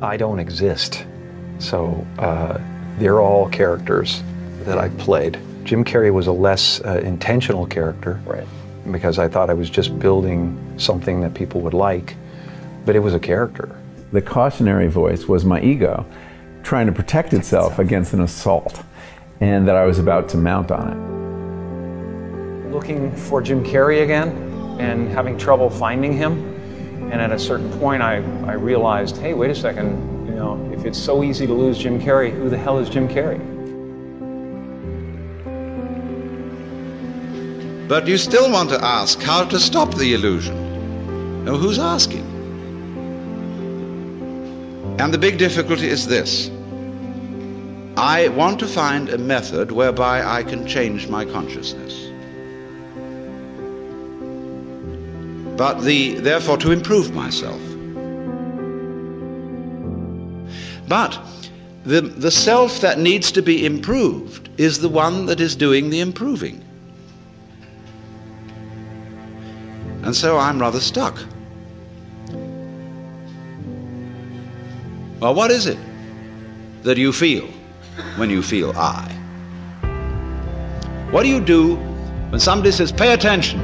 I don't exist. So they're all characters that I played. Jim Carrey was a less intentional character, right? Because I thought I was just building something that people would like, but it was a character. The cautionary voice was my ego trying to protect itself against an assault, and that I was about to mount on it. Looking for Jim Carrey again and having trouble finding him, and at a certain point I realized, hey, wait a second, you know, if it's so easy to lose Jim Carrey, who the hell is Jim Carrey? But you still want to ask how to stop the illusion. Now, who's asking? And the big difficulty is this. I want to find a method whereby I can change my consciousness. But therefore to improve myself. But the self that needs to be improved is the one that is doing the improving. And so I'm rather stuck. Well, what is it that you feel when you feel I? What do you do when somebody says, pay attention?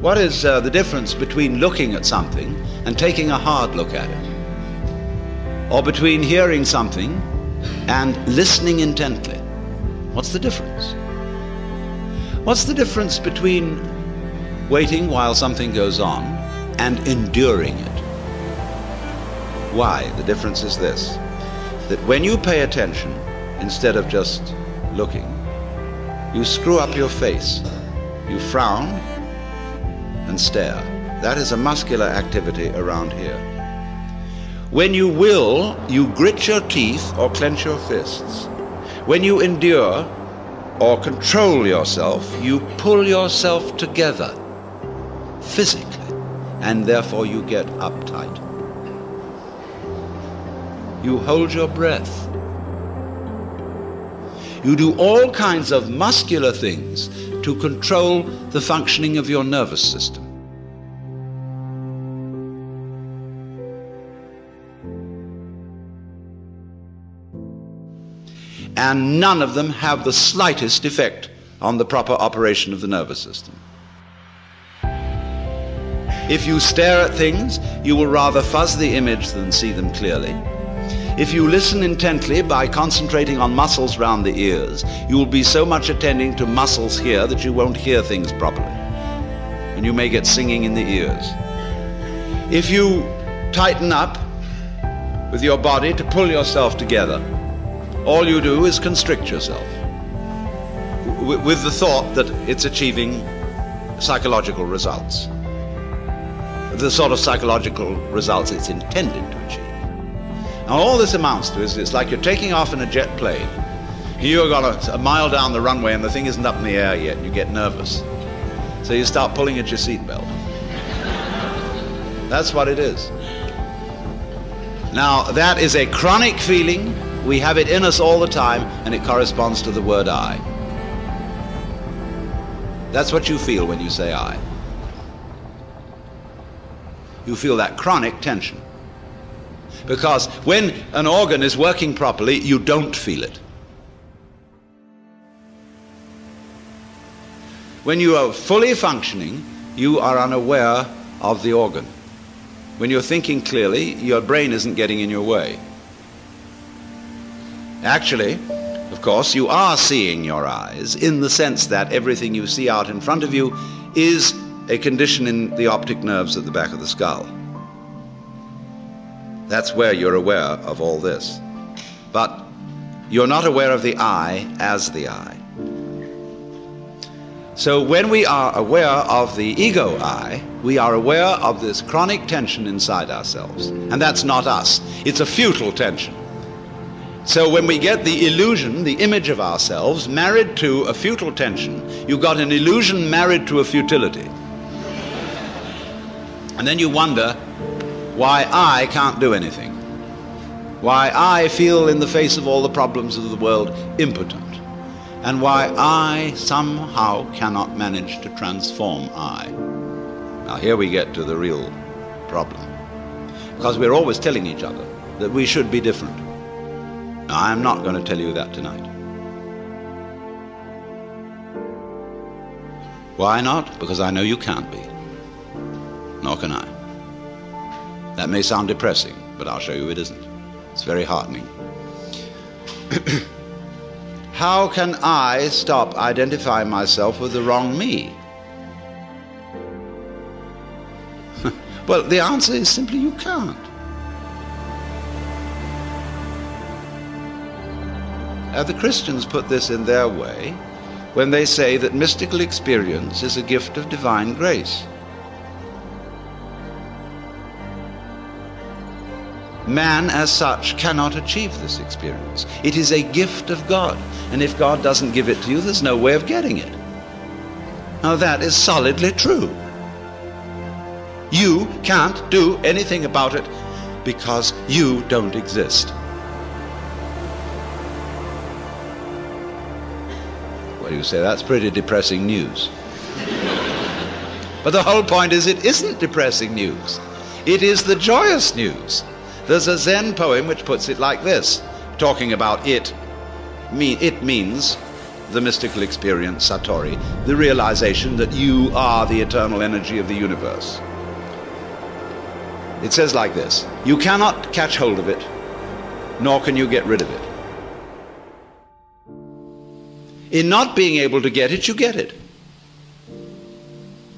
What is the difference between looking at something and taking a hard look at it? Or between hearing something and listening intently? What's the difference? What's the difference between waiting while something goes on and enduring it? Why? The difference is this, that when you pay attention, instead of just looking, you screw up your face, you frown and stare. That is a muscular activity around here. When you will, you grit your teeth or clench your fists. When you endure or control yourself, you pull yourself together physically, and therefore you get uptight. You hold your breath. You do all kinds of muscular things to control the functioning of your nervous system. And none of them have the slightest effect on the proper operation of the nervous system. If you stare at things, you will rather fuzz the image than see them clearly. If you listen intently by concentrating on muscles round the ears, you will be so much attending to muscles here that you won't hear things properly. And you may get singing in the ears. If you tighten up with your body to pull yourself together, all you do is constrict yourself with the thought that it's achieving psychological results. The sort of psychological results it's intended to achieve. Now all this amounts to is it's like you're taking off in a jet plane. You've got a mile down the runway and the thing isn't up in the air yet and you get nervous. So you start pulling at your seatbelt. That's what it is. Now that is a chronic feeling. We have it in us all the time and it corresponds to the word I. That's what you feel when you say I. You feel that chronic tension. Because when an organ is working properly, you don't feel it. When you are fully functioning, you are unaware of the organ. When you're thinking clearly, your brain isn't getting in your way. Actually, of course, you are seeing your eyes in the sense that everything you see out in front of you is a condition in the optic nerves at the back of the skull. That's where you're aware of all this. But you're not aware of the I as the I. So when we are aware of the ego I, we are aware of this chronic tension inside ourselves. And that's not us. It's a futile tension. So when we get the illusion, the image of ourselves, married to a futile tension, you've got an illusion married to a futility. And then you wonder why I can't do anything. Why I feel in the face of all the problems of the world impotent. And why I somehow cannot manage to transform I. Now here we get to the real problem. because we're always telling each other that we should be different. Now, I'm not going to tell you that tonight. Why not? Because I know you can't be. Nor can I. That may sound depressing, but I'll show you it isn't. It's very heartening. How can I stop identifying myself with the wrong me? Well, the answer is simply you can't. Now, the Christians put this in their way when they say that mystical experience is a gift of divine grace. Man as such cannot achieve this experience. It is a gift of God, and if God doesn't give it to you, there's no way of getting it. Now that is solidly true. You can't do anything about it because you don't exist. Well, you say that's pretty depressing news. But the whole point is it isn't depressing news. It is the joyous news. There's a Zen poem which puts it like this, talking about it. It means the mystical experience, Satori, the realization that you are the eternal energy of the universe. It says like this: you cannot catch hold of it, nor can you get rid of it. In not being able to get it, you get it.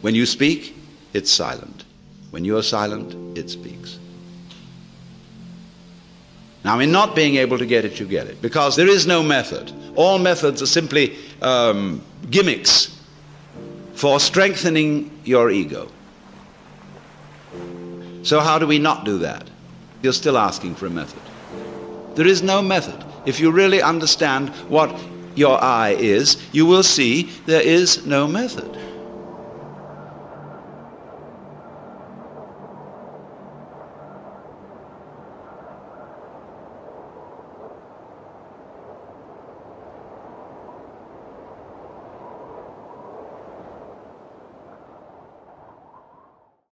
When you speak, it's silent. When you are silent, it speaks. Now, in not being able to get it, you get it, because there is no method. All methods are simply gimmicks for strengthening your ego. So how do we not do that? You're still asking for a method. There is no method. If you really understand what your I is, you will see there is no method.